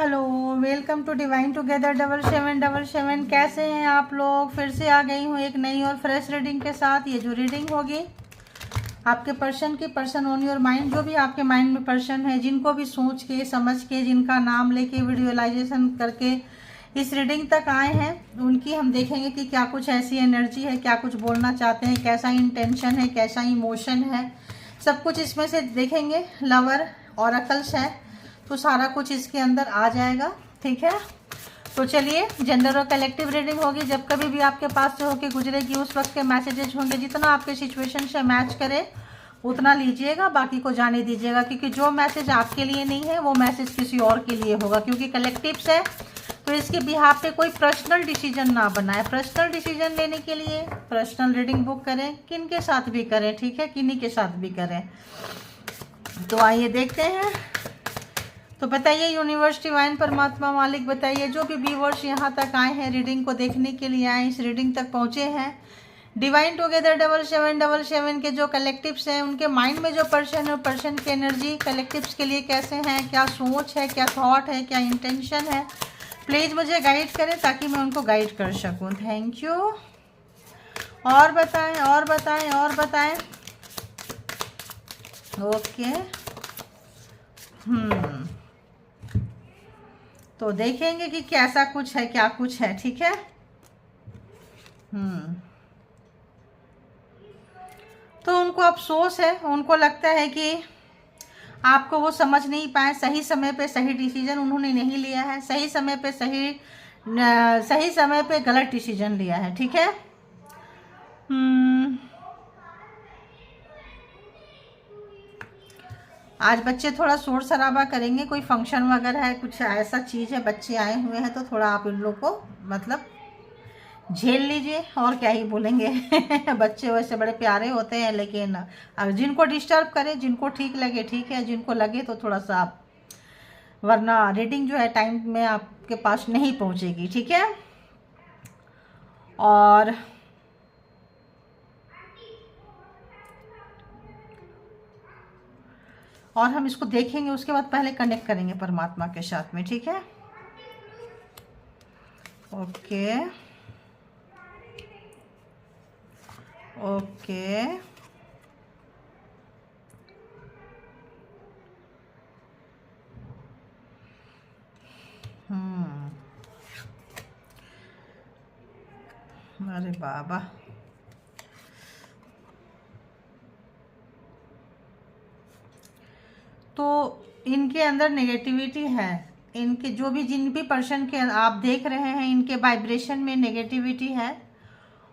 Hello, welcome to divine together 7777। कैसे हैं आप लोग? फिर से आ गई हूँ एक नई और फ्रेश रीडिंग के साथ। ये जो रीडिंग होगी आपके पर्सन की, पर्सन ऑन योर माइंड, जो भी आपके माइंड में पर्सन है, जिनको भी सोच के समझ के, जिनका नाम लेके विजुअलाइजेशन करके इस रीडिंग तक आए हैं, उनकी हम देखेंगे कि क्या कुछ ऐसी एनर्जी है, क्या कुछ बोलना चाहते हैं, कैसा इंटेंशन है, कैसा इमोशन है, सब कुछ इसमें से देखेंगे। लवर ऑरेकल्स है तो सारा कुछ इसके अंदर आ जाएगा, ठीक है। तो चलिए, जेंडर और कलेक्टिव रीडिंग होगी। जब कभी भी आपके पास से होके गुजरेगी उस वक्त के मैसेजेस होंगे, जितना आपके सिचुएशन से मैच करे उतना लीजिएगा, बाकी को जाने दीजिएगा, क्योंकि जो मैसेज आपके लिए नहीं है वो मैसेज किसी और के लिए होगा। क्योंकि कलेक्टिव्स है तो इसके बिहाफ पे कोई पर्सनल डिसीजन ना बनाए। पर्सनल डिसीजन लेने के लिए पर्सनल रीडिंग बुक करें, किन के साथ भी करें, ठीक है, किन्हीं के साथ भी करें। तो आइए देखते हैं। तो बताइए यूनिवर्स, डिवाइन, परमात्मा, मालिक, बताइए जो भी व्यूअर्स यहाँ तक आए हैं, रीडिंग को देखने के लिए आए, इस रीडिंग तक पहुँचे हैं, डिवाइन टुगेदर 7777 के जो कलेक्टिव्स हैं, उनके माइंड में जो पर्सन है, पर्सन की एनर्जी कलेक्टिव्स के लिए कैसे हैं, क्या सोच है, क्या थॉट है, क्या इंटेंशन है, प्लीज़ मुझे गाइड करें ताकि मैं उनको गाइड कर सकूँ। Thank you. और बताएं, और बताएं, और बताएं। ओके। तो देखेंगे कि कैसा कुछ है, क्या कुछ है, ठीक है। तो उनको अफसोस है, उनको लगता है कि आपको वो समझ नहीं पाए, सही समय पे सही डिसीजन उन्होंने नहीं लिया है, सही समय पे सही समय पे गलत डिसीजन लिया है, ठीक है। आज बच्चे थोड़ा शोर शराबा करेंगे, कोई फंक्शन वगैरह है, कुछ ऐसा चीज़ है, बच्चे आए हुए हैं, तो थोड़ा आप इन लोग को मतलब झेल लीजिए, और क्या ही बोलेंगे। बच्चे वैसे बड़े प्यारे होते हैं, लेकिन अगर जिनको डिस्टर्ब करे, जिनको ठीक लगे ठीक है, जिनको लगे तो थोड़ा सा आप, वरना रीडिंग जो है टाइम में आपके पास नहीं पहुंचेगी, ठीक है। और हम इसको देखेंगे, उसके बाद पहले कनेक्ट करेंगे परमात्मा के साथ में, ठीक है। Okay okay. अरे बाबा, तो इनके अंदर नेगेटिविटी है। इनके जो भी, जिन भी पर्सन के आप देख रहे हैं, इनके वाइब्रेशन में नेगेटिविटी है,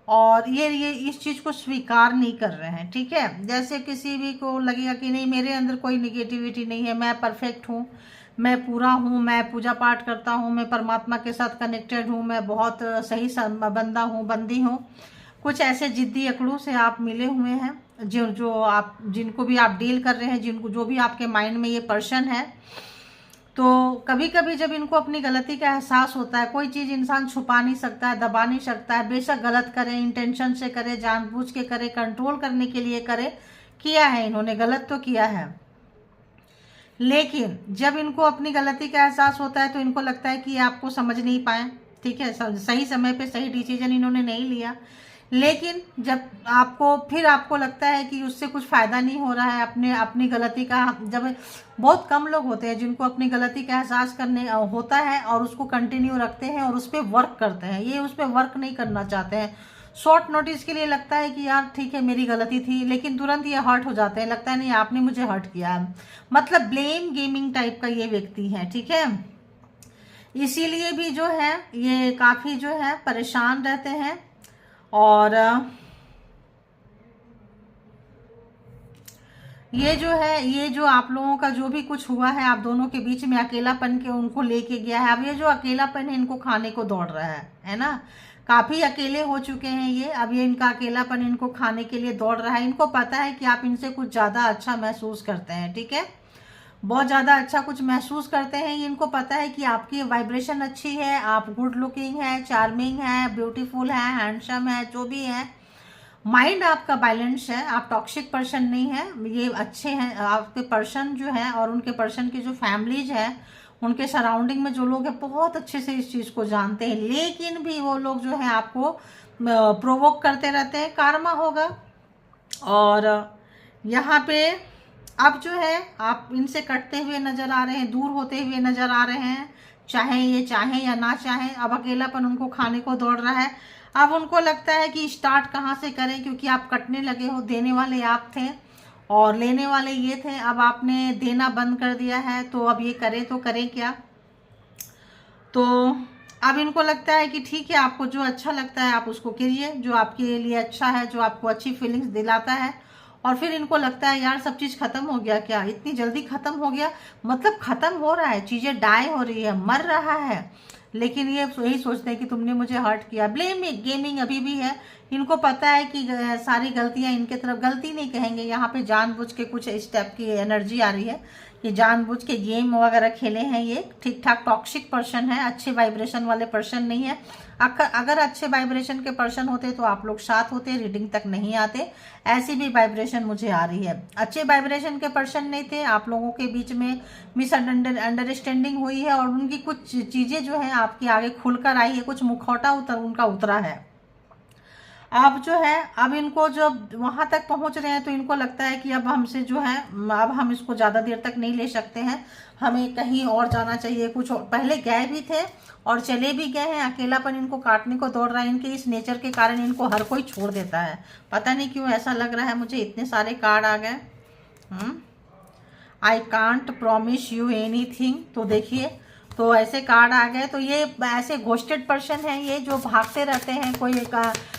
और ये इस चीज़ को स्वीकार नहीं कर रहे हैं, ठीक है। जैसे किसी भी को लगेगा कि नहीं, मेरे अंदर कोई नेगेटिविटी नहीं है, मैं परफेक्ट हूँ, मैं पूरा हूँ, मैं पूजा पाठ करता हूँ, मैं परमात्मा के साथ कनेक्टेड हूँ, मैं बहुत सही बंदा हूँ, बंदी हूँ। कुछ ऐसे जिद्दी अकड़ों से आप मिले हुए हैं, जो आप, जिनको भी आप डील कर रहे हैं, जिनको जो भी आपके माइंड में ये पर्सन है, तो कभी कभी जब इनको अपनी गलती का एहसास होता है, कोई चीज़ इंसान छुपा नहीं सकता है, दबा नहीं सकता है, बेशक गलत करे, इंटेंशन से करे, जानबूझ के करे, कंट्रोल करने के लिए करे, किया है इन्होंने, गलत तो किया है। लेकिन जब इनको अपनी गलती का एहसास होता है तो इनको लगता है कि आपको समझ नहीं पाए, ठीक है, सही समय पे सही डिसीजन इन्होंने नहीं लिया। लेकिन जब आपको लगता है कि उससे कुछ फ़ायदा नहीं हो रहा है, अपनी गलती का, जब बहुत कम लोग होते हैं जिनको अपनी गलती का एहसास करने होता है और उसको कंटिन्यू रखते हैं और उस पर वर्क करते हैं। ये उस पर वर्क नहीं करना चाहते हैं, शॉर्ट नोटिस के लिए लगता है कि यार ठीक है मेरी गलती थी, लेकिन तुरंत ये हर्ट हो जाते हैं, लगता है नहीं आपने मुझे हर्ट किया है, मतलब ब्लेम गेमिंग टाइप का ये व्यक्ति है, ठीक है। इसीलिए भी जो है ये काफ़ी जो है परेशान रहते हैं। और ये जो है, ये जो आप लोगों का जो भी कुछ हुआ है, आप दोनों के बीच में अकेलापन के उनको लेके गया है। अब ये जो अकेलापन है इनको खाने को दौड़ रहा है ना। काफ़ी अकेले हो चुके हैं ये, अब ये इनका अकेलापन इनको खाने के लिए दौड़ रहा है। इनको पता है कि आप इनसे कुछ ज़्यादा अच्छा महसूस करते हैं, ठीक है, बहुत ज़्यादा अच्छा कुछ महसूस करते हैं। इनको पता है कि आपकी वाइब्रेशन अच्छी है, आप गुड लुकिंग है, चार्मिंग है, ब्यूटीफुल है, हैंडसम है, जो भी है। माइंड आपका बैलेंस है, आप टॉक्सिक पर्सन नहीं है, ये अच्छे हैं आपके पर्सन जो है, और उनके पर्सन की जो फैमिलीज है उनके सराउंडिंग में जो लोग हैं बहुत अच्छे से इस चीज़ को जानते हैं, लेकिन भी वो लोग जो है आपको प्रोवोक करते रहते हैं, कार्मा होगा। और यहाँ पे अब जो है आप इनसे कटते हुए नज़र आ रहे हैं, दूर होते हुए नज़र आ रहे हैं, चाहे ये चाहें या ना चाहें। अब अकेलापन उनको खाने को दौड़ रहा है। अब उनको लगता है कि स्टार्ट कहाँ से करें, क्योंकि आप कटने लगे हो। देने वाले आप थे और लेने वाले ये थे। अब आपने देना बंद कर दिया है, तो अब ये करें तो करें क्या। तो अब इनको लगता है कि ठीक है, आपको जो अच्छा लगता है आप उसको कीजिए, जो आपके लिए अच्छा है, जो आपको अच्छी फीलिंग्स दिलाता है। और फिर इनको लगता है यार सब चीज़ खत्म हो गया क्या, इतनी जल्दी खत्म हो गया, मतलब खत्म हो रहा है, चीज़ें डाई हो रही है, मर रहा है, लेकिन ये यही सोचते हैं कि तुमने मुझे हर्ट किया। ब्लेम गेमिंग अभी भी है। इनको पता है कि सारी गलतियां इनके तरफ, गलती नहीं कहेंगे, यहाँ पे जानबूझ के कुछ स्टेप की एनर्जी आ रही है कि जानबूझ के गेम वगैरह खेले हैं। ये ठीक ठाक टॉक्सिक पर्सन है, अच्छे वाइब्रेशन वाले पर्सन नहीं है। अगर अच्छे वाइब्रेशन के पर्सन होते तो आप लोग साथ होते, रीडिंग तक नहीं आते। ऐसी भी वाइब्रेशन मुझे आ रही है। अच्छे वाइब्रेशन के पर्सन नहीं थे, आप लोगों के बीच में मिसअंडरस्टैंडिंग हुई है और उनकी कुछ चीज़ें जो है आपके आगे खुलकर आई है, कुछ मुखौटा उनका उतरा है। अब जो है, अब इनको जब वहां तक पहुंच रहे हैं तो इनको लगता है कि अब हमसे जो है, अब हम इसको ज़्यादा देर तक नहीं ले सकते हैं, हमें कहीं और जाना चाहिए। कुछ और, पहले गए भी थे और चले भी गए हैं। अकेलापन इनको काटने को दौड़ रहा है। इनके इस नेचर के कारण इनको हर कोई छोड़ देता है, पता नहीं क्यों ऐसा लग रहा है मुझे। इतने सारे कार्ड आ गए। I can't promise you anything, तो देखिए, तो ऐसे कार्ड आ गए। तो ये ऐसे घोस्टेड पर्सन है ये, जो भागते रहते हैं। कोई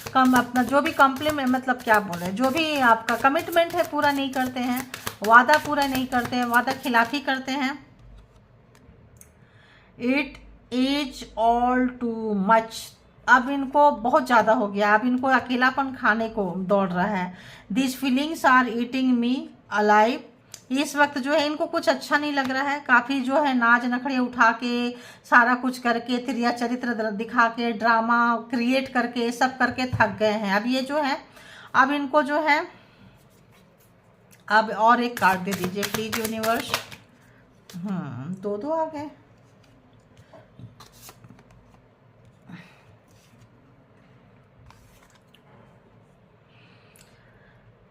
कम अपना जो भी कॉम्प्लीमेंट, मतलब क्या बोले, जो भी आपका कमिटमेंट है पूरा नहीं करते हैं, वादा पूरा नहीं करते हैं, वादा खिलाफी करते हैं। It is all too much, अब इनको बहुत ज़्यादा हो गया। अब इनको अकेलापन खाने को दौड़ रहा है। This feelings are eating me alive, इस वक्त जो है इनको कुछ अच्छा नहीं लग रहा है। काफ़ी जो है नाच नखड़े उठा के, सारा कुछ करके, त्रिया चरित्र दिखा के, ड्रामा क्रिएट करके, सब करके थक गए हैं। अब ये जो है, अब इनको जो है, अब और एक कार्ड दे दीजिए प्लीज यूनिवर्स। दो आ गए।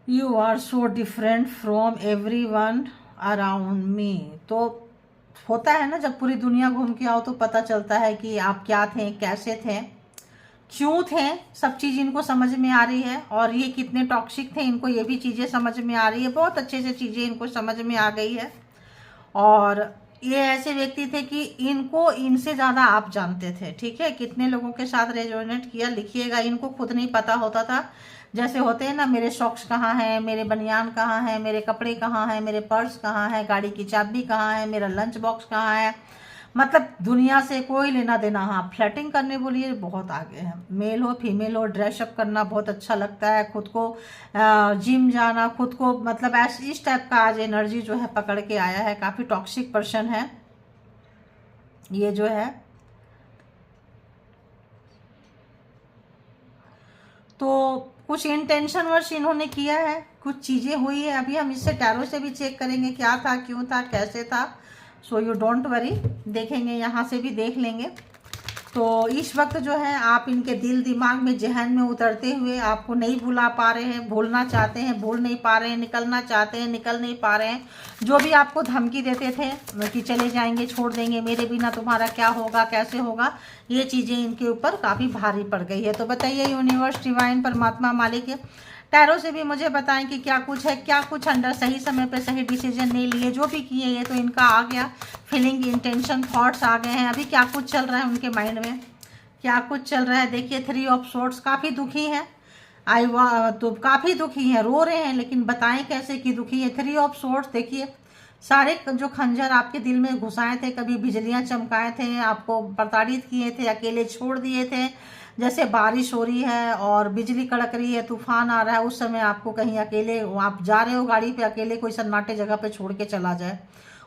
You are so different from everyone around me. तो होता है ना, जब पूरी दुनिया घूम के आओ तो पता चलता है कि आप क्या थे, कैसे थे, क्यों थे। सब चीज़ इनको समझ में आ रही है। और ये कितने टॉक्सिक थे, इनको ये भी चीज़ें समझ में आ रही है। बहुत अच्छे से चीज़ें इनको समझ में आ गई है। और ये ऐसे व्यक्ति थे कि इनको इनसे ज़्यादा आप जानते थे। ठीक है, कितने लोगों के साथ रेजोनेट किया लिखिएगा। इनको खुद नहीं पता होता था, जैसे होते हैं ना, मेरे सॉक्स कहाँ हैं, मेरे बनियान कहाँ हैं, मेरे कपड़े कहाँ हैं, मेरे पर्स कहाँ है, गाड़ी की चाबी कहाँ है, मेरा लंच बॉक्स कहाँ है। मतलब दुनिया से कोई लेना देना। हाँ, फ्लर्टिंग करने बोलिए बहुत आगे है। मेल हो फीमेल हो, ड्रेसअप करना बहुत अच्छा लगता है, खुद को जिम जाना, खुद को मतलब ऐसे इस टाइप का आज एनर्जी जो है पकड़ के आया है। काफ़ी टॉक्सिक पर्सन है ये जो है। तो कुछ इंटेंशन वर्ष इन्होंने किया है, कुछ चीज़ें हुई है। अभी हम इससे टैरो से भी चेक करेंगे क्या था, क्यों था, कैसे था। सो यू डोंट वरी, देखेंगे, यहाँ से भी देख लेंगे। तो इस वक्त जो है आप इनके दिल दिमाग में, जहन में उतरते हुए आपको नहीं भुला पा रहे हैं, भूलना चाहते हैं, भूल नहीं पा रहे हैं, निकलना चाहते हैं, निकल नहीं पा रहे हैं। जो भी आपको धमकी देते थे कि चले जाएंगे, छोड़ देंगे, मेरे बिना तुम्हारा क्या होगा, कैसे होगा, ये चीज़ें इनके ऊपर काफ़ी भारी पड़ गई है। तो बताइए यूनिवर्स, डिवाइन, परमात्मा, मालिक, टैरो से भी मुझे बताएं कि क्या कुछ है, क्या कुछ अंडर सही समय पे सही डिसीजन नहीं लिए, जो भी किए ये तो इनका आ गया। फीलिंग, इंटेंशन, थॉट्स आ गए हैं। अभी क्या कुछ चल रहा है उनके माइंड में, क्या कुछ चल रहा है। देखिए 3 ऑफ सोर्ड्स, काफ़ी दुखी हैं। तो काफ़ी दुखी हैं, रो रहे हैं, लेकिन बताएं कैसे कि दुखी है। 3 ऑफ सोर्ड्स, देखिए सारे जो खंजर आपके दिल में घुसाए थे, कभी बिजलियां चमकाए थे, आपको प्रताड़ित किए थे, अकेले छोड़ दिए थे। जैसे बारिश हो रही है और बिजली कड़क रही है, तूफान आ रहा है, उस समय आपको कहीं अकेले, आप जा रहे हो गाड़ी पे, अकेले कोई सन्नाटे जगह पे छोड़ के चला जाए,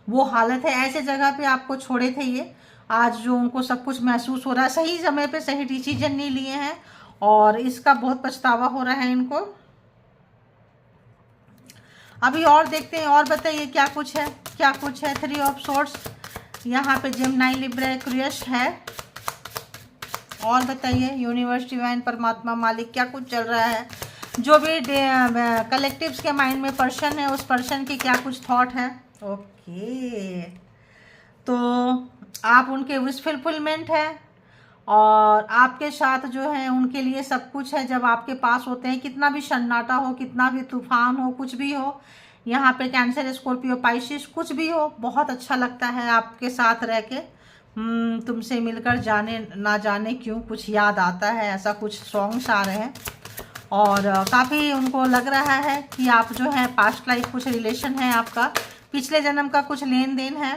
वो हालत है। ऐसे जगह पे आपको छोड़े थे ये। आज जो उनको सब कुछ महसूस हो रहा है, सही समय पे सही डिसीजन नहीं लिए हैं और इसका बहुत पछतावा हो रहा है इनको। अभी और देखते हैं, और बताइए क्या कुछ है, क्या कुछ है। 3 ऑफ सोर्ड्स, यहाँ पे जेमिनी लिब्रा एक्वेरियस है। और बताइए यूनिवर्स, डिवाइन, परमात्मा, मालिक, क्या कुछ चल रहा है, जो भी कलेक्टिव्स के माइंड में पर्सन है उस पर्सन की क्या कुछ थॉट है। ओके, तो आप उनके विश फुलफिलमेंट है और आपके साथ जो है उनके लिए सब कुछ है। जब आपके पास होते हैं, कितना भी सन्नाटा हो, कितना भी तूफान हो, कुछ भी हो, यहाँ पे कैंसर, स्कॉर्पियो, पाइसिस, कुछ भी हो, बहुत अच्छा लगता है आपके साथ रह के। तुमसे मिलकर जाने ना जाने क्यों कुछ याद आता है, ऐसा कुछ सॉन्ग्स आ रहे हैं। और काफ़ी उनको लग रहा है कि आप जो है पास्ट लाइफ कुछ रिलेशन है आपका, पिछले जन्म का कुछ लेन देन है।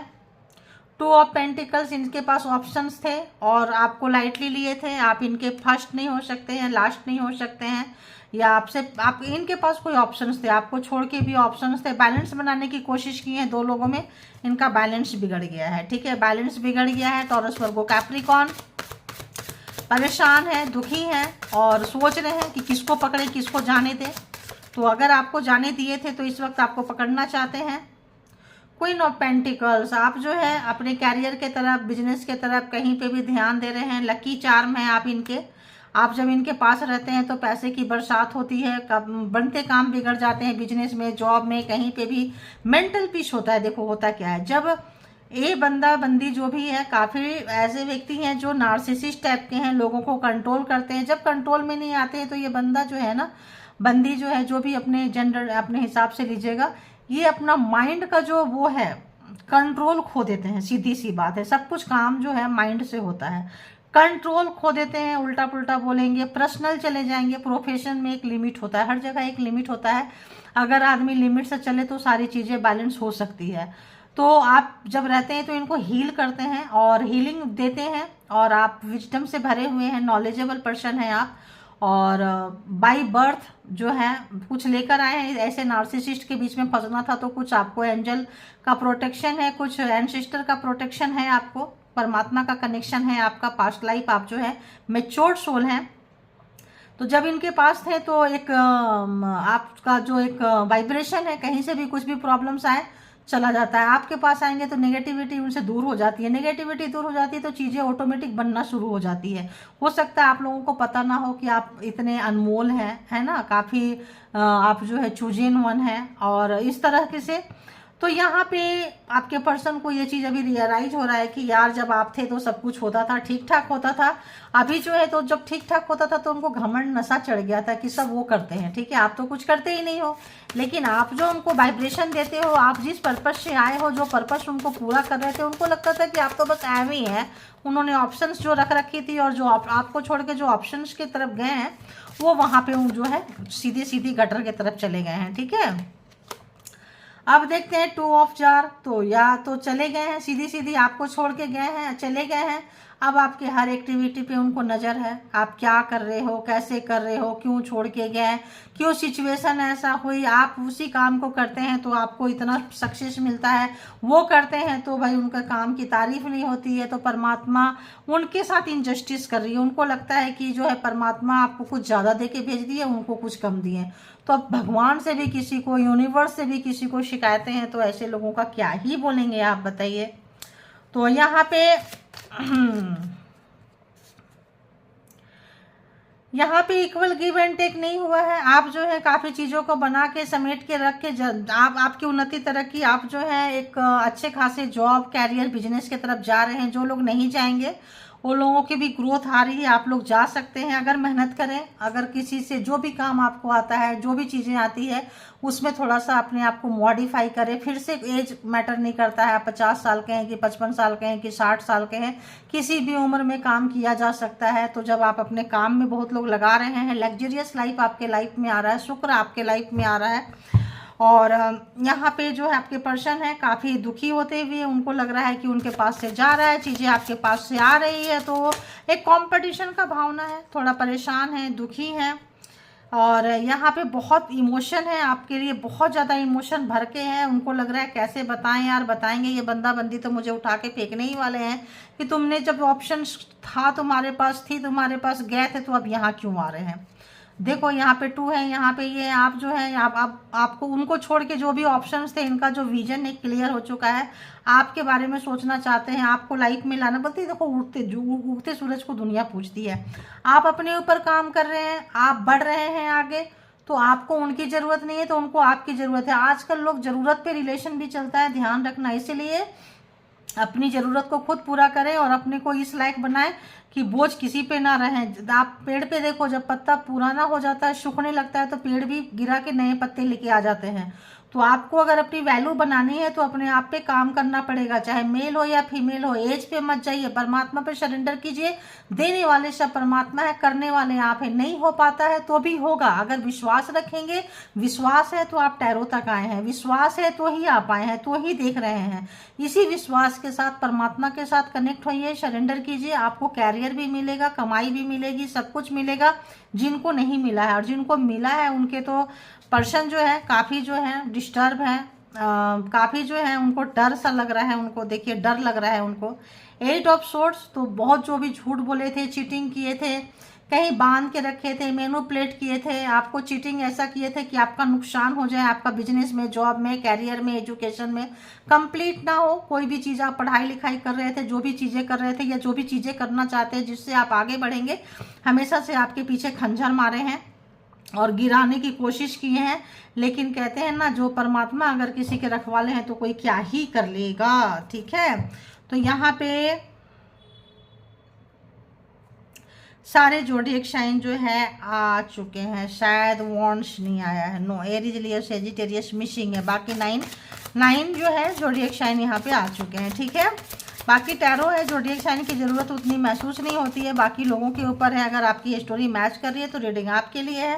2 ऑफ पेंटिकल्स, इनके पास ऑप्शंस थे और आपको लाइटली लिए थे। आप इनके फर्स्ट नहीं हो सकते हैं, लास्ट नहीं हो सकते हैं, या आप इनके पास कोई ऑप्शंस थे, आपको छोड़ के भी ऑप्शंस थे। बैलेंस बनाने की कोशिश की है 2 लोगों में, इनका बैलेंस बिगड़ गया है। ठीक है, बैलेंस बिगड़ गया है। टॉरस, वर्गो, कैप्रिकॉर्न परेशान है, दुखी हैं और सोच रहे हैं कि किसको पकड़े, किसको जाने दें। तो अगर आपको जाने दिए थे तो इस वक्त आपको पकड़ना चाहते हैं। क्वीन ऑफ पेंटिकल्स, आप जो है अपने कैरियर के तरफ, बिजनेस के तरफ कहीं पे भी ध्यान दे रहे हैं। लकी चार्म है आप इनके। आप जब इनके पास रहते हैं तो पैसे की बरसात होती है, बनते काम बिगड़ जाते हैं, बिजनेस में, जॉब में, कहीं पे भी मेंटल पीस होता है। देखो होता क्या है, जब ये बंदा बंदी जो भी है, काफ़ी ऐसे व्यक्ति हैं जो नार्सिसिस्ट टाइप के हैं, लोगों को कंट्रोल करते हैं। जब कंट्रोल में नहीं आते हैं तो ये बंदा जो है ना, बंदी जो है, जो भी अपने जेंडर अपने हिसाब से लीजिएगा, ये अपना माइंड का जो वो है कंट्रोल खो देते हैं। सीधी सी बात है, सब कुछ काम जो है माइंड से होता है, कंट्रोल खो देते हैं, उल्टा पुल्टा बोलेंगे, पर्सनल चले जाएंगे। प्रोफेशन में एक लिमिट होता है, हर जगह एक लिमिट होता है। अगर आदमी लिमिट से चले तो सारी चीज़ें बैलेंस हो सकती है। तो आप जब रहते हैं तो इनको हील करते हैं और हीलिंग देते हैं, और आप विजडम से भरे हुए हैं, नॉलेजेबल पर्सन हैं आप। और बाय बर्थ जो है कुछ लेकर आए हैं। ऐसे नार्सिसिस्ट के बीच में फंसना था तो कुछ आपको एंजल का प्रोटेक्शन है, कुछ एंसेस्टर का प्रोटेक्शन है, आपको परमात्मा का कनेक्शन है, आपका पास्ट लाइफ, आप जो है मैच्योर्ड सोल हैं। तो जब इनके पास थे तो एक आपका जो एक वाइब्रेशन है, कहीं से भी कुछ भी प्रॉब्लम्स आए चला जाता है। आपके पास आएंगे तो नेगेटिविटी उनसे दूर हो जाती है। नेगेटिविटी दूर हो जाती है तो चीज़ें ऑटोमेटिक बनना शुरू हो जाती है। हो सकता है आप लोगों को पता ना हो कि आप इतने अनमोल हैं, है ना, काफ़ी आप जो है चूजिन वन है। और इस तरह के से तो यहाँ पे आपके पर्सन को ये चीज़ अभी रियलाइज हो रहा है कि यार जब आप थे तो सब कुछ होता था, ठीक ठाक होता था। अभी जो है तो जब ठीक ठाक होता था तो उनको घमंड नशा चढ़ गया था कि सब वो करते हैं। ठीक है, आप तो कुछ करते ही नहीं हो, लेकिन आप जो उनको वाइब्रेशन देते हो, आप जिस पर्पस से आए हो, जो पर्पस उनको पूरा कर रहे थे, उनको लगता था कि आप तो बस ऐवे ही हैं। उन्होंने ऑप्शंस जो रख रखी थी और जो आपको छोड़ के जो ऑप्शंस की तरफ गए हैं वो वहाँ पे जो है सीधी सीधी गटर की तरफ चले गए हैं। ठीक है, अब देखते हैं 2 ऑफ जार। तो या तो चले गए हैं, सीधी सीधी आपको छोड़ के गए हैं, चले गए हैं। अब आपके हर एक्टिविटी पे उनको नज़र है, आप क्या कर रहे हो, कैसे कर रहे हो, क्यों छोड़ के गए, क्यों सिचुएशन ऐसा हुई। आप उसी काम को करते हैं तो आपको इतना सक्सेस मिलता है, वो करते हैं तो भाई उनका काम की तारीफ नहीं होती है। तो परमात्मा उनके साथ इनजस्टिस कर रही है। उनको लगता है कि जो है परमात्मा आपको कुछ ज़्यादा दे के भेज दिए, उनको कुछ कम दिए। तो अब भगवान से भी किसी को, यूनिवर्स से भी किसी को शिकायतें हैं तो ऐसे लोगों का क्या ही बोलेंगे आप बताइए। तो यहाँ पे यहाँ पे इक्वल गिव एंड टेक नहीं हुआ है। आप जो है काफ़ी चीज़ों को बना के समेट के रख के आपकी उन्नति तरक्की, आप जो है एक अच्छे खासे जॉब, कैरियर, बिजनेस की तरफ जा रहे हैं। जो लोग नहीं जाएंगे उन लोगों की भी ग्रोथ आ रही है। आप लोग जा सकते हैं अगर मेहनत करें। अगर किसी से जो भी काम आपको आता है, जो भी चीज़ें आती है, उसमें थोड़ा सा अपने आप को मॉडिफाई करें। फिर से एज मैटर नहीं करता है, आप 50 साल के हैं कि 55 साल के हैं कि 60 साल के हैं, किसी भी उम्र में काम किया जा सकता है। तो जब आप अपने काम में बहुत लोग लगा रहे हैं, लग्जरियस लाइफ आपके लाइफ में आ रहा है, शुक्र आपके लाइफ में आ रहा है। और यहाँ पे जो है आपके पर्सन है काफ़ी दुखी होते हुए, उनको लग रहा है कि उनके पास से जा रहा है, चीज़ें आपके पास से आ रही है, तो एक कंपटीशन का भावना है, थोड़ा परेशान है, दुखी हैं। और यहाँ पे बहुत इमोशन है आपके लिए, बहुत ज़्यादा इमोशन भर के हैं। उनको लग रहा है कैसे बताएं यार, बताएंगे ये बंदा बंदी तो मुझे उठा के फेंकने ही वाले हैं कि तुमने जब ऑप्शन था तुम्हारे पास, थी तुम्हारे पास, गए थे, तो अब यहाँ क्यों आ रहे हैं। देखो यहाँ पे 2 है, यहाँ पे ये आप जो है आपको उनको छोड़ के जो भी ऑप्शंस थे, इनका जो विजन एक क्लियर हो चुका है। आपके बारे में सोचना चाहते हैं, आपको लाइफ में लाना। बोलते देखो उगते सूरज को दुनिया पूछती है। आप अपने ऊपर काम कर रहे हैं, आप बढ़ रहे हैं आगे, तो आपको उनकी ज़रूरत नहीं है, तो उनको आपकी ज़रूरत है। आजकल लोग ज़रूरत पे रिलेशन भी चलता है, ध्यान रखना। इसीलिए अपनी ज़रूरत को खुद पूरा करें और अपने को इस लायक बनाएं कि बोझ किसी पे ना रहें। आप पेड़ पे देखो, जब पत्ता पुराना हो जाता है, सूखने लगता है, तो पेड़ भी गिरा के नए पत्ते लेके आ जाते हैं। तो आपको अगर अपनी वैल्यू बनानी है तो अपने आप पे काम करना पड़ेगा, चाहे मेल हो या फीमेल हो। एज पे मत जाइए, परमात्मा पे सरेंडर कीजिए। देने वाले सब परमात्मा है, करने वाले आप हैं। नहीं हो पाता है तो भी होगा, अगर विश्वास रखेंगे। विश्वास है तो आप टैरो तक आए हैं, विश्वास है तो ही आप आए हैं, तो ही देख रहे हैं। इसी विश्वास के साथ परमात्मा के साथ कनेक्ट होइए, सरेंडर कीजिए। आपको कैरियर भी मिलेगा, कमाई भी मिलेगी, सब कुछ मिलेगा। जिनको नहीं मिला है और जिनको मिला है उनके तो पर्सन जो है काफ़ी जो है डिस्टर्ब है, काफ़ी जो है उनको डर सा लग रहा है। उनको देखिए डर लग रहा है उनको। 8 ऑफ सोर्ड्स, तो बहुत जो भी झूठ बोले थे, चीटिंग किए थे, कहीं बांध के रखे थे, मैनिपुलेट किए थे, आपको चीटिंग ऐसा किए थे कि आपका नुकसान हो जाए, आपका बिजनेस में, जॉब में, कैरियर में, एजुकेशन में कंप्लीट ना हो। कोई भी चीज़ आप पढ़ाई लिखाई कर रहे थे, जो भी चीज़ें कर रहे थे या जो भी चीज़ें करना चाहते हैं जिससे आप आगे बढ़ेंगे, हमेशा से आपके पीछे खंजर मारे हैं और गिराने की कोशिश की है। लेकिन कहते हैं ना, जो परमात्मा अगर किसी के रखवाले हैं तो कोई क्या ही कर लेगा। ठीक है, तो यहाँ पे सारे जोडिएक साइन जो है आ चुके हैं। शायद वॉन्ड्स नहीं आया है, नो। एरीज, लियो, सेजिटेरियस मिसिंग है। बाकी 9 जो है जोडिएक साइन यहाँ पे आ चुके हैं। ठीक है, बाकी टैरो है, जोडिएक साइन की ज़रूरत उतनी महसूस नहीं होती है, बाकी लोगों के ऊपर है। अगर आपकी स्टोरी मैच कर रही है तो रीडिंग आपके लिए है।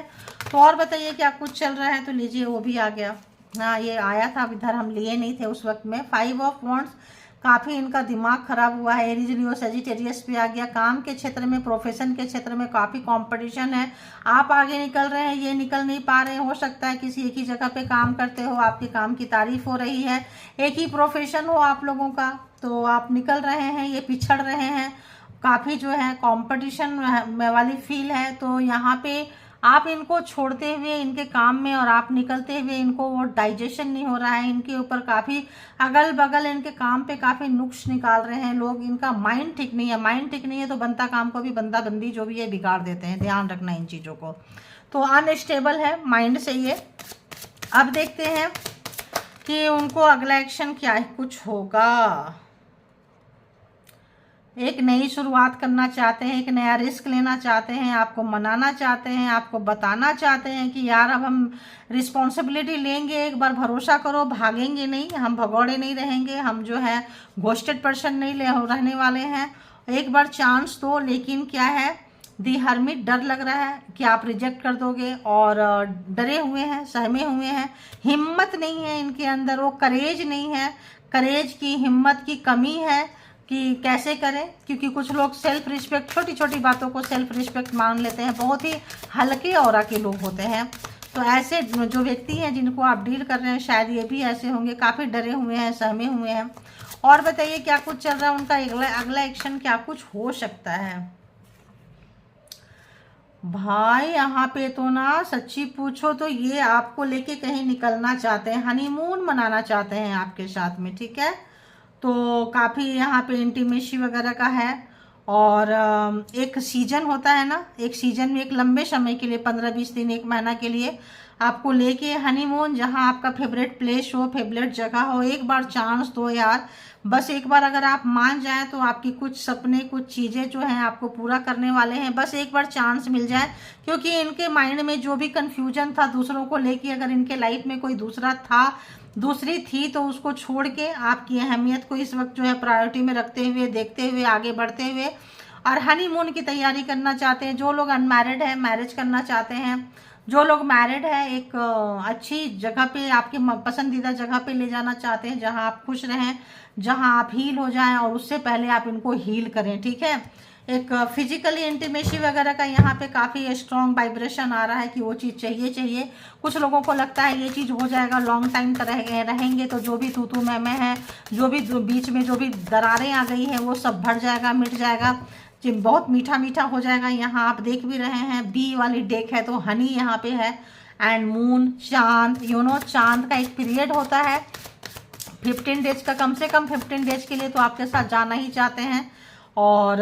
तो और बताइए क्या कुछ चल रहा है, तो लीजिए वो भी आ गया। हाँ, ये आया था, इधर हम लिए नहीं थे उस वक्त में। 5 ऑफ वॉन्ड्स, काफ़ी इनका दिमाग खराब हुआ है। एरीज, लियो, सेजिटेरियस पे आ गया। काम के क्षेत्र में, प्रोफेशन के क्षेत्र में काफ़ी कंपटीशन है। आप आगे निकल रहे हैं, ये निकल नहीं पा रहे हैं। हो सकता है किसी एक ही जगह पे काम करते हो, आपके काम की तारीफ हो रही है, एक ही प्रोफेशन हो आप लोगों का, तो आप निकल रहे हैं, ये पिछड़ रहे हैं। काफ़ी जो है कंपटीशन वाली फील है। तो यहाँ पे आप इनको छोड़ते हुए इनके काम में और आप निकलते हुए, इनको वो डाइजेशन नहीं हो रहा है। इनके ऊपर काफ़ी अगल बगल इनके काम पे काफ़ी नुक्स निकाल रहे हैं लोग। इनका माइंड ठीक नहीं है। माइंड ठीक नहीं है तो बनता काम को भी, बंदा बंदी जो भी है, बिगाड़ देते हैं। ध्यान रखना इन चीज़ों को। तो अनस्टेबल है माइंड से ये। अब देखते हैं कि उनको अगला एक्शन क्या है, कुछ होगा। एक नई शुरुआत करना चाहते हैं, एक नया रिस्क लेना चाहते हैं, आपको मनाना चाहते हैं, आपको बताना चाहते हैं कि यार अब हम रिस्पॉन्सिबिलिटी लेंगे, एक बार भरोसा करो, भागेंगे नहीं, हम भगौड़े नहीं रहेंगे, हम जो है घोस्टेड पर्सन नहीं रहने वाले हैं। एक बार चांस दो। लेकिन क्या है, दी हर्मिट, डर लग रहा है कि आप रिजेक्ट कर दोगे और डरे हुए हैं, सहमे हुए हैं। हिम्मत नहीं है इनके अंदर, वो करेज नहीं है, करेज की, हिम्मत की कमी है कि कैसे करें। क्योंकि कुछ लोग सेल्फ रिस्पेक्ट, छोटी छोटी बातों को सेल्फ रिस्पेक्ट मान लेते हैं, बहुत ही हल्के ऑरा के लोग होते हैं। तो ऐसे जो व्यक्ति हैं जिनको आप डील कर रहे हैं, शायद ये भी ऐसे होंगे, काफ़ी डरे हुए हैं, सहमे हुए हैं। और बताइए क्या कुछ चल रहा है उनका, अगला एक्शन क्या कुछ हो सकता है। भाई यहाँ पे तो ना सच्ची पूछो तो ये आपको लेके कहीं निकलना चाहते हैं, हनीमून मनाना चाहते हैं आपके साथ में। ठीक है, तो काफ़ी यहाँ पे इंटीमेसी वगैरह का है। और एक सीजन होता है ना, एक सीजन में एक लंबे समय के लिए, 15-20 दिन, 1 महीना के लिए आपको लेके हनीमून, जहाँ आपका फेवरेट प्लेस हो, फेवरेट जगह हो, एक बार चांस दो यार। बस एक बार अगर आप मान जाएं तो आपकी कुछ सपने, कुछ चीज़ें जो हैं आपको पूरा करने वाले हैं। बस एक बार चांस मिल जाए, क्योंकि इनके माइंड में जो भी कन्फ्यूजन था दूसरों को लेके, अगर इनके लाइफ में कोई दूसरा था, दूसरी थी, तो उसको छोड़ के आपकी अहमियत को इस वक्त जो है प्रायोरिटी में रखते हुए, देखते हुए, आगे बढ़ते हुए और हनीमून की तैयारी करना चाहते हैं। जो लोग अनमैरिड हैं, मैरिज करना चाहते हैं। जो लोग मैरिड है, एक अच्छी जगह पे, आपके पसंदीदा जगह पे ले जाना चाहते हैं, जहां आप खुश रहें, जहां आप हील हो जाएं, और उससे पहले आप इनको हील करें। ठीक है, एक फिजिकली इंटीमेसी वगैरह का यहाँ पे काफ़ी स्ट्रॉन्ग वाइब्रेशन आ रहा है कि वो चीज़ चाहिए। कुछ लोगों को लगता है ये चीज़ हो जाएगा, लॉन्ग टाइम तक रहेंगे तो जो भी तू मैं है, जो भी बीच में जो भी दरारें आ गई हैं वो सब भर जाएगा, मिट जाएगा। जो बहुत मीठा मीठा हो जाएगा। यहाँ आप देख भी रहे हैं बी वाली डेक है तो हनी यहाँ पे है, एंड मून, चांद, चांद का एक पीरियड होता है 15 डेज का, कम से कम 15 डेज के लिए तो आपके साथ जाना ही चाहते हैं। और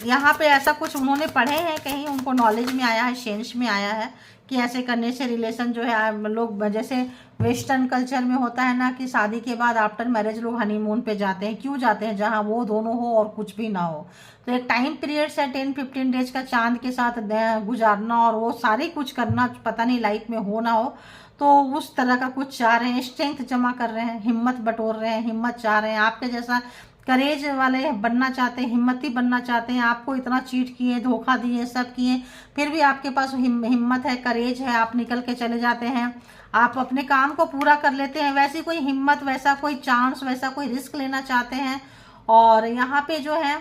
यहाँ पे ऐसा कुछ उन्होंने पढ़े हैं कहीं, उनको नॉलेज में आया है, सेंस में आया है कि ऐसे करने से रिलेशन जो है, लोग जैसे वेस्टर्न कल्चर में होता है ना कि शादी के बाद आफ्टर मैरिज लोग हनीमून पे जाते हैं। क्यों जाते हैं? जहाँ वो दोनों हो और कुछ भी ना हो। तो एक टाइम पीरियड से 10-15 डेज का चांद के साथ गुजारना और वो सारी कुछ करना, पता नहीं लाइफ में हो ना हो, तो उस तरह का कुछ चाह रहे हैं। स्ट्रेंथ जमा कर रहे हैं, हिम्मत बटोर रहे हैं, हिम्मत चाह रहे हैं, आपके जैसा करेज वाले बनना चाहते हैं, हिम्मती बनना चाहते हैं। आपको इतना चीट किए, धोखा दिए, सब किए, फिर भी आपके पास हिम्मत है, करेज है, आप निकल के चले जाते हैं, आप अपने काम को पूरा कर लेते हैं। वैसी कोई हिम्मत, वैसा कोई चांस, वैसा कोई रिस्क लेना चाहते हैं। और यहाँ पे जो है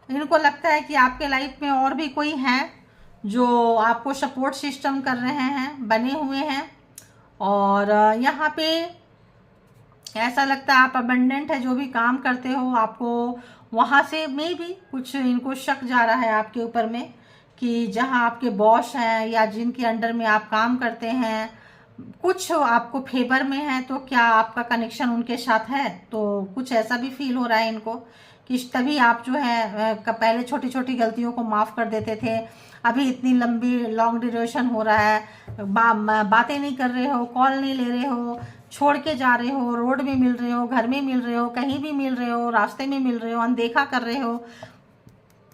इनको लगता है कि आपके लाइफ में और भी कोई है जो आपको सपोर्ट सिस्टम कर रहे हैं, बने हुए हैं। और यहाँ पे ऐसा लगता है आप अबंडेंट है, जो भी काम करते हो आपको वहाँ से में भी कुछ इनको शक जा रहा है आपके ऊपर में कि जहाँ आपके बॉस हैं या जिनके अंडर में आप काम करते हैं कुछ आपको फेवर में है, तो क्या आपका कनेक्शन उनके साथ है? तो कुछ ऐसा भी फील हो रहा है इनको कि तभी आप जो है पहले छोटी छोटी गलतियों को माफ़ कर देते थे, अभी इतनी लंबी लॉन्ग ड्यूरेशन हो रहा है, बातें नहीं कर रहे हो, कॉल नहीं ले रहे हो, छोड़ के जा रहे हो, रोड में मिल रहे हो, घर में मिल रहे हो, कहीं भी मिल रहे हो, रास्ते में मिल रहे हो, अनदेखा कर रहे हो,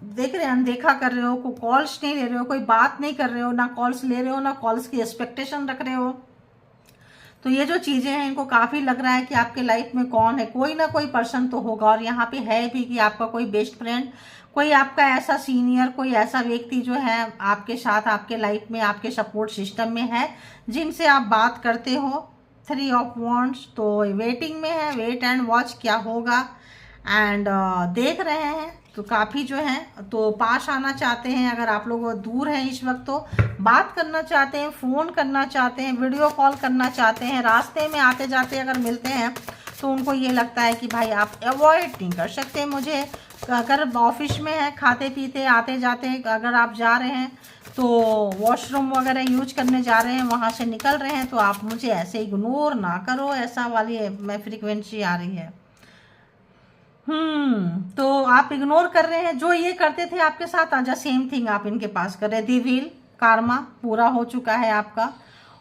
देख रहे हैं अनदेखा कर रहे हो, कोई कॉल्स नहीं ले रहे हो, कोई बात नहीं कर रहे हो, ना कॉल्स ले रहे हो, ना कॉल्स की एक्सपेक्टेशन रख रहे हो। तो ये जो चीज़ें हैं इनको काफ़ी लग रहा है कि आपके लाइफ में कौन है, कोई ना कोई पर्सन तो होगा। और यहाँ पे है भी कि आपका कोई बेस्ट फ्रेंड, कोई आपका ऐसा सीनियर, कोई ऐसा व्यक्ति जो है आपके साथ, आपके लाइफ में, आपके सपोर्ट सिस्टम में है, जिनसे आप बात करते हो। 3 ऑफ वॉन्ड्स तो वेटिंग में है, वेट एंड वॉच क्या होगा, एंड देख रहे हैं तो काफ़ी जो है तो पास आना चाहते हैं। अगर आप लोग दूर हैं इस वक्त तो बात करना चाहते हैं, फ़ोन करना चाहते हैं, वीडियो कॉल करना चाहते हैं, रास्ते में आते जाते अगर मिलते हैं तो उनको ये लगता है कि भाई आप अवॉइड नहीं कर सकते मुझे। अगर ऑफिस में है, खाते पीते आते जाते अगर आप जा रहे हैं तो वॉशरूम वगैरह यूज करने जा रहे हैं, वहाँ से निकल रहे हैं, तो आप मुझे ऐसे इग्नोर ना करो, ऐसा वाली फ्रीक्वेंसी आ रही है। तो आप इग्नोर कर रहे हैं, जो ये करते थे आपके साथ आजा सेम थिंग आप इनके पास कर रहे हैं। दी व्हील, कार्मा पूरा हो चुका है आपका,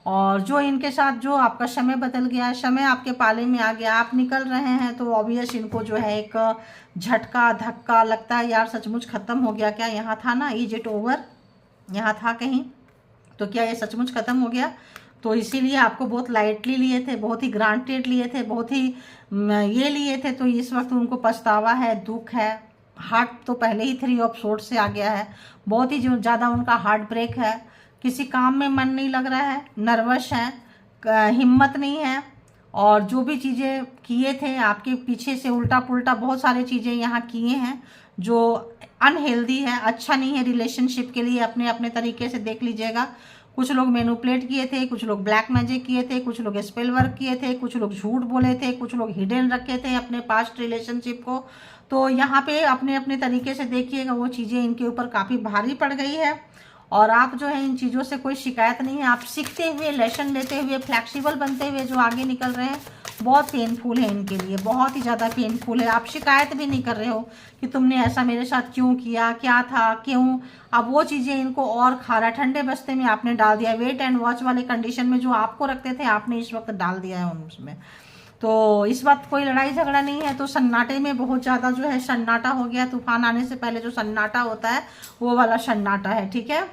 और जो इनके साथ जो आपका समय बदल गया है, समय आपके पाले में आ गया, आप निकल रहे हैं, तो ऑब्वियस इनको जो है एक झटका धक्का लगता है, यार सचमुच ख़त्म हो गया क्या? यहाँ था ना, इज इट ओवर, यहाँ था कहीं, तो क्या ये सचमुच ख़त्म हो गया? तो इसीलिए आपको बहुत लाइटली लिए थे, बहुत ही ग्रांटेड लिए थे, बहुत ही ये लिए थे, तो इस वक्त उनको पछतावा है, दुख है, हार्ट तो पहले ही 3 ऑफ सोर्ड से आ गया है, बहुत ही जो ज़्यादा उनका हार्ट ब्रेक है, किसी काम में मन नहीं लग रहा है, नर्वस है, हिम्मत नहीं है, और जो भी चीज़ें किए थे आपके पीछे से उल्टा पुल्टा बहुत सारी चीज़ें यहाँ किए हैं जो अनहेल्दी है, अच्छा नहीं है रिलेशनशिप के लिए। अपने अपने तरीके से देख लीजिएगा, कुछ लोग मैनिपुलेट किए थे, कुछ लोग ब्लैक मैजिक किए थे, कुछ लोग स्पेल वर्क किए थे, कुछ लोग झूठ बोले थे, कुछ लोग हिडन रखे थे अपने पास्ट रिलेशनशिप को। तो यहाँ पे अपने अपने तरीके से देखिएगा, वो चीज़ें इनके ऊपर काफ़ी भारी पड़ गई है, और आप जो है इन चीज़ों से कोई शिकायत नहीं है, आप सीखते हुए, लेसन लेते हुए, फ्लैक्सिबल बनते हुए जो आगे निकल रहे हैं। बहुत पेनफुल है इनके लिए, बहुत ही ज़्यादा पेनफुल है। आप शिकायत भी नहीं कर रहे हो कि तुमने ऐसा मेरे साथ क्यों किया, क्या था, क्यों। अब वो चीज़ें इनको और खारा ठंडे बस्ते में आपने डाल दिया, वेट एंड वॉच वाले कंडीशन में जो आपको रखते थे आपने इस वक्त डाल दिया है उसमें। तो इस वक्त कोई लड़ाई झगड़ा नहीं है, तो सन्नाटे में बहुत ज़्यादा जो है सन्नाटा हो गया। तूफान आने से पहले जो सन्नाटा होता है वो वाला सन्नाटा है, ठीक है।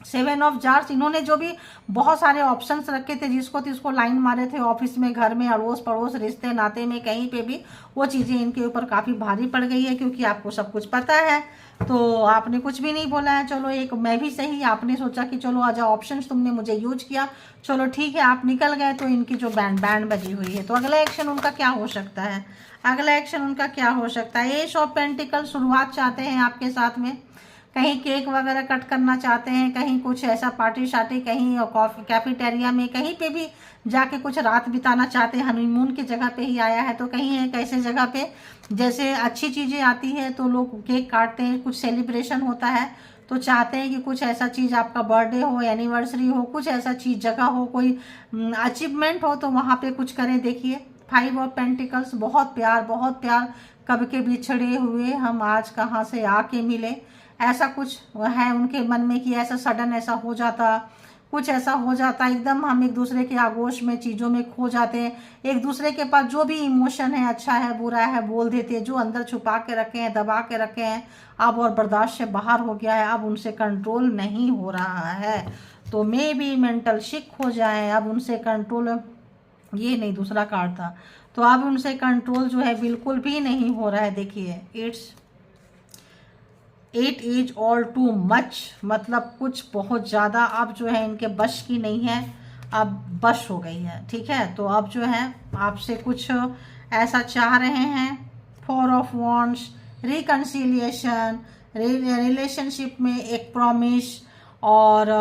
7 ऑफ जार्स, इन्होंने जो भी बहुत सारे ऑप्शंस रखे थे, जिसको लाइन मारे थे ऑफिस में, घर में, अड़ोस पड़ोस, रिश्ते नाते में, कहीं पे भी, वो चीज़ें इनके ऊपर काफ़ी भारी पड़ गई है, क्योंकि आपको सब कुछ पता है। तो आपने कुछ भी नहीं बोला है, चलो एक मैं भी सही, आपने सोचा कि चलो आजा, ऑप्शंस तुमने मुझे यूज किया, चलो ठीक है, आप निकल गए, तो इनकी जो बैंड बजी हुई है। तो अगला एक्शन उनका क्या हो सकता है? अगला एक्शन उनका क्या हो सकता है? एस ऑफ पेंटिकल, शुरुआत चाहते हैं आपके साथ में, कहीं केक वगैरह कट करना चाहते हैं, कहीं कुछ ऐसा पार्टी शार्टी, कहीं कॉफी कैफेटेरिया में, कहीं पे भी जाके कुछ रात बिताना चाहते हैं, हनीमून की जगह पे ही आया है तो कहीं एक ऐसे जगह पे जैसे अच्छी चीज़ें आती है तो लोग केक काटते हैं, कुछ सेलिब्रेशन होता है तो चाहते हैं कि कुछ ऐसा चीज़, आपका बर्थडे हो, एनिवर्सरी हो, कुछ ऐसा चीज़ जगह हो, कोई अचीवमेंट हो तो वहाँ पे कुछ करें। देखिए 5 ऑफ पेंटिकल्स, बहुत प्यार, कब के बिछड़े हुए हम आज कहाँ से आके मिले, ऐसा कुछ है उनके मन में कि ऐसा सडन ऐसा हो जाता, कुछ ऐसा हो जाता, एकदम हम एक दूसरे के आगोश में, चीज़ों में खो जाते हैं, एक दूसरे के पास जो भी इमोशन है, अच्छा है बुरा है, बोल देते हैं, जो अंदर छुपा के रखे हैं, दबा के रखे हैं, अब और बर्दाश्त से बाहर हो गया है, अब उनसे कंट्रोल नहीं हो रहा है, तो मे बी मेंटल शिक हो जाए, अब उनसे कंट्रोल, ये नहीं दूसरा कार्ड था, तो अब उनसे कंट्रोल जो है बिल्कुल भी नहीं हो रहा है। देखिए it is all too much, मतलब कुछ बहुत ज़्यादा अब जो है इनके बश की नहीं है, अब बश हो गई है, ठीक है। तो अब जो है आपसे कुछ ऐसा चाह रहे हैं, 4 ऑफ वॉन्ड्स, रिकन्सिलिएशन, रिलेशनशिप में एक प्रॉमिस, और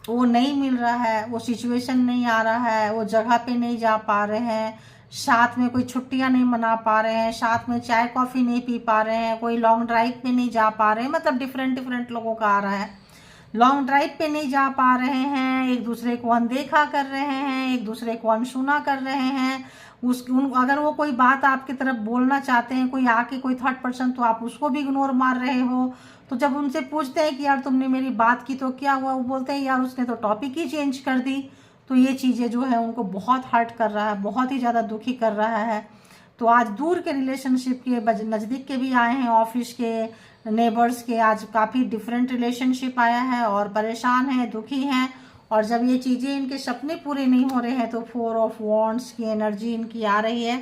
वो नहीं मिल रहा है, वो सिचुएशन नहीं आ रहा है, वो जगह पे नहीं जा पा रहे हैं, साथ में कोई छुट्टियां नहीं मना पा रहे हैं, साथ में चाय कॉफ़ी नहीं पी पा रहे हैं, कोई लॉन्ग ड्राइव पे नहीं जा पा रहे हैं, मतलब डिफरेंट लोगों का आ रहा है, लॉन्ग ड्राइव पे नहीं जा पा रहे हैं, एक दूसरे को अनदेखा कर रहे हैं, एक दूसरे को अनसुना कर रहे हैं, अगर वो कोई बात आपकी तरफ बोलना चाहते हैं, कोई आके कोई थर्ड पर्सन, तो आप उसको भी इग्नोर मार रहे हो। तो जब उनसे पूछते हैं कि यार तुमने मेरी बात की तो क्या हुआ, वो बोलते हैं यार उसने तो टॉपिक ही चेंज कर दी। तो ये चीज़ें जो है उनको बहुत हर्ट कर रहा है, बहुत ही ज़्यादा दुखी कर रहा है। तो आज दूर के रिलेशनशिप के, नज़दीक के भी आए हैं, ऑफिस के, नेबर्स के, आज काफ़ी डिफरेंट रिलेशनशिप आया है और परेशान है, दुखी हैं। और जब ये चीज़ें, इनके सपने पूरे नहीं हो रहे हैं, तो 4 ऑफ वॉन्ड्स की एनर्जी इनकी आ रही है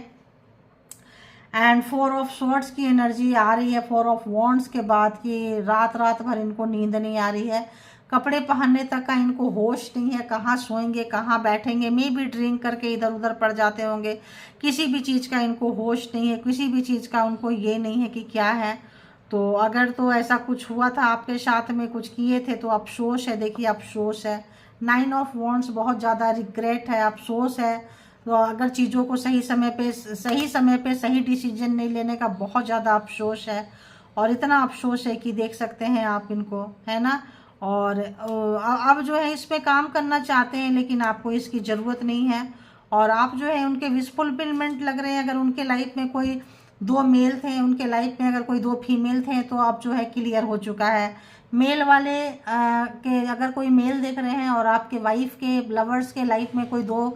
एंड 4 ऑफ स्वॉर्ड्स की एनर्जी आ रही है 4 ऑफ वॉन्ड्स के बाद की रात भर इनको नींद नहीं आ रही है, कपड़े पहनने तक का इनको होश नहीं है, कहाँ सोएंगे, कहाँ बैठेंगे, मे भी ड्रिंक करके इधर उधर पड़ जाते होंगे, किसी भी चीज़ का इनको होश नहीं है, किसी भी चीज़ का उनको ये नहीं है कि क्या है। तो अगर तो ऐसा कुछ हुआ था आपके साथ में, कुछ किए थे, तो अफसोस है। देखिए अफसोस है, 9 ऑफ वॉन्ड्स, बहुत ज़्यादा रिग्रेट है, अफसोस है। तो अगर चीज़ों को सही समय पे सही डिसीजन नहीं लेने का बहुत ज़्यादा अफसोस है, और इतना अफसोस है कि देख सकते हैं आप इनको, है ना। और अब जो है इस पे काम करना चाहते हैं, लेकिन आपको इसकी ज़रूरत नहीं है, और आप जो है उनके विश फुलफिलमेंट लग रहे हैं। अगर उनके लाइफ में कोई 2 मेल थे, उनके लाइफ में अगर कोई 2 फीमेल थे, तो अब जो है क्लियर हो चुका है। मेल वाले के अगर कोई मेल देख रहे हैं और आपके वाइफ के, लवर्स के लाइफ में कोई 2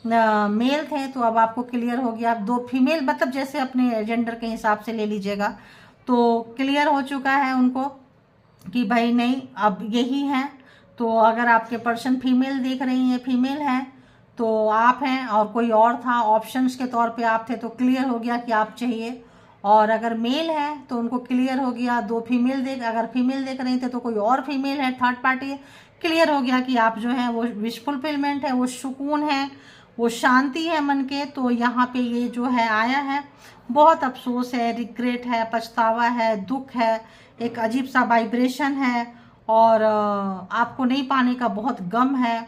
मेल थे, तो अब आपको क्लियर हो गया। अब 2 फीमेल, मतलब जैसे अपने जेंडर के हिसाब से ले लीजिएगा, तो क्लियर हो चुका है उनको कि भाई नहीं, अब यही है। तो अगर आपके पर्सन फीमेल देख रही हैं, फीमेल है, तो आप हैं, और कोई और था, ऑप्शंस के तौर पे आप थे, तो क्लियर हो गया कि आप चाहिए। और अगर मेल है तो उनको क्लियर हो गया, 2 फीमेल अगर फीमेल देख रही थे तो कोई और फीमेल है, थर्ड पार्टी, क्लियर हो गया कि आप जो है वो विश फुलफिलमेंट है, वो सुकून है, वो शांति है मन के। तो यहाँ पे ये जो है आया है, बहुत अफसोस है, रिग्रेट है, पछतावा है, दुख है, एक अजीब सा वाइब्रेशन है, और आपको नहीं पाने का बहुत गम है।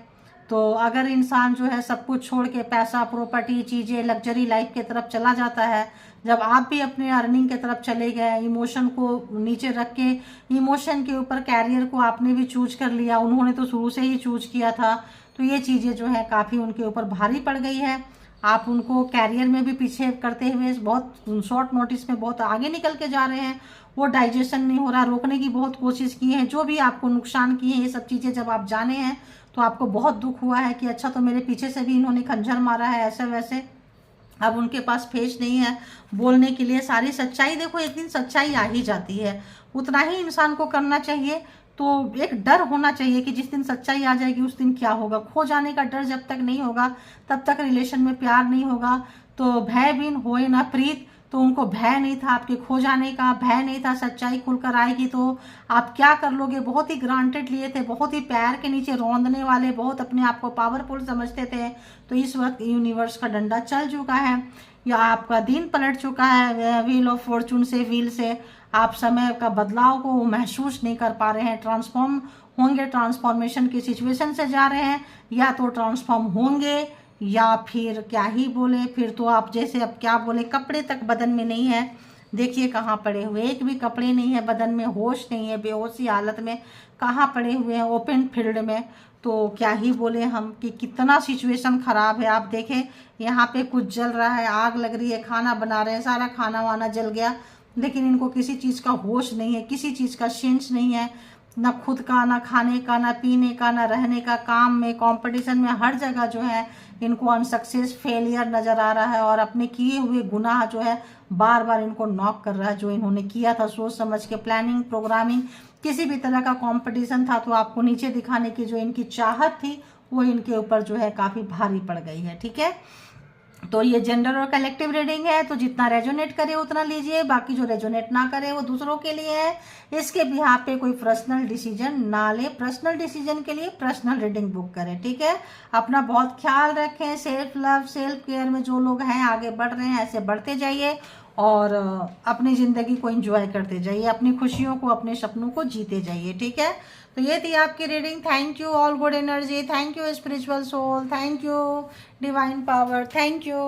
तो अगर इंसान जो है सब कुछ छोड़ के पैसा, प्रॉपर्टी, चीज़ें, लग्जरी लाइफ की तरफ चला जाता है, जब आप भी अपने अर्निंग की तरफ चले गए, इमोशन को नीचे रख के, इमोशन के ऊपर कैरियर को आपने भी चूज कर लिया, उन्होंने तो शुरू से ही चूज किया था, तो ये चीज़ें जो है काफ़ी उनके ऊपर भारी पड़ गई है। आप उनको कैरियर में भी पीछे करते हुए बहुत शॉर्ट नोटिस में बहुत आगे निकल के जा रहे हैं, वो डाइजेशन नहीं हो रहा, रोकने की बहुत कोशिश की है, जो भी आपको नुकसान किए हैं, ये सब चीज़ें जब आप जाने हैं तो आपको बहुत दुख हुआ है कि अच्छा, तो मेरे पीछे से भी इन्होंने खंजर मारा है, ऐसे वैसे। अब उनके पास फेस नहीं है बोलने के लिए सारी सच्चाई। देखो एक दिन सच्चाई आ ही जाती है, उतना ही इंसान को करना चाहिए। तो एक डर होना चाहिए कि जिस दिन सच्चाई आ जाएगी उस दिन क्या होगा। खो जाने का डर जब तक नहीं होगा तब तक रिलेशन में प्यार नहीं होगा। तो भय बिन होए ना प्रीत, तो उनको भय नहीं था आपके खो जाने का, भय नहीं था सच्चाई खुलकर आएगी तो आप क्या कर लोगे, बहुत ही ग्रांटेड लिए थे, बहुत ही पैर के नीचे रौंदने वाले, बहुत अपने आप को पावरफुल समझते थे। तो इस वक्त यूनिवर्स का डंडा चल चुका है या आपका दिन पलट चुका है व्हील ऑफ फॉर्चून से, व्हील से आप समय का बदलाव को महसूस नहीं कर पा रहे हैं, ट्रांसफॉर्म होंगे, ट्रांसफॉर्मेशन की सिचुएशन से जा रहे हैं, या तो ट्रांसफॉर्म होंगे या फिर क्या ही बोले, फिर तो आप जैसे अब क्या बोले, कपड़े तक बदन में नहीं है, देखिए कहाँ पड़े हुए, एक भी कपड़े नहीं है बदन में, होश नहीं है, बेहोशी हालत में कहाँ पड़े हुए हैं, ओपन फील्ड में। तो क्या ही बोले हम कि कितना सिचुएशन खराब है। आप देखें यहाँ पे कुछ जल रहा है, आग लग रही है, खाना बना रहे हैं, सारा खाना वाना जल गया, लेकिन इनको किसी चीज़ का होश नहीं है, किसी चीज़ का सेंस नहीं है, ना खुद का, ना खाने का, ना पीने का, ना रहने का, काम में, कंपटीशन में, हर जगह जो है इनको अनसक्सेस, फेलियर नज़र आ रहा है और अपने किए हुए गुनाह जो है बार बार इनको नॉक कर रहा है। जो इन्होंने किया था सोच समझ के, प्लानिंग, प्रोग्रामिंग, किसी भी तरह का कंपटीशन था तो आपको नीचे दिखाने की जो इनकी चाहत थी वो इनके ऊपर जो है काफ़ी भारी पड़ गई है। ठीक है, तो ये जनरल और कलेक्टिव रीडिंग है, तो जितना रेजोनेट करे उतना लीजिए, बाकी जो रेजोनेट ना करे वो दूसरों के लिए है। इसके बिहाफ पे कोई पर्सनल डिसीजन ना ले, पर्सनल डिसीजन के लिए पर्सनल रीडिंग बुक करें। ठीक है, अपना बहुत ख्याल रखें, सेल्फ लव, सेल्फ केयर में जो लोग हैं आगे बढ़ रहे हैं ऐसे बढ़ते जाइए और अपनी ज़िंदगी को एंजॉय करते जाइए, अपनी खुशियों को, अपने सपनों को जीते जाइए। ठीक है, तो ये थी आपकी reading. Thank you all good energy, thank you spiritual soul, thank you divine power, thank you.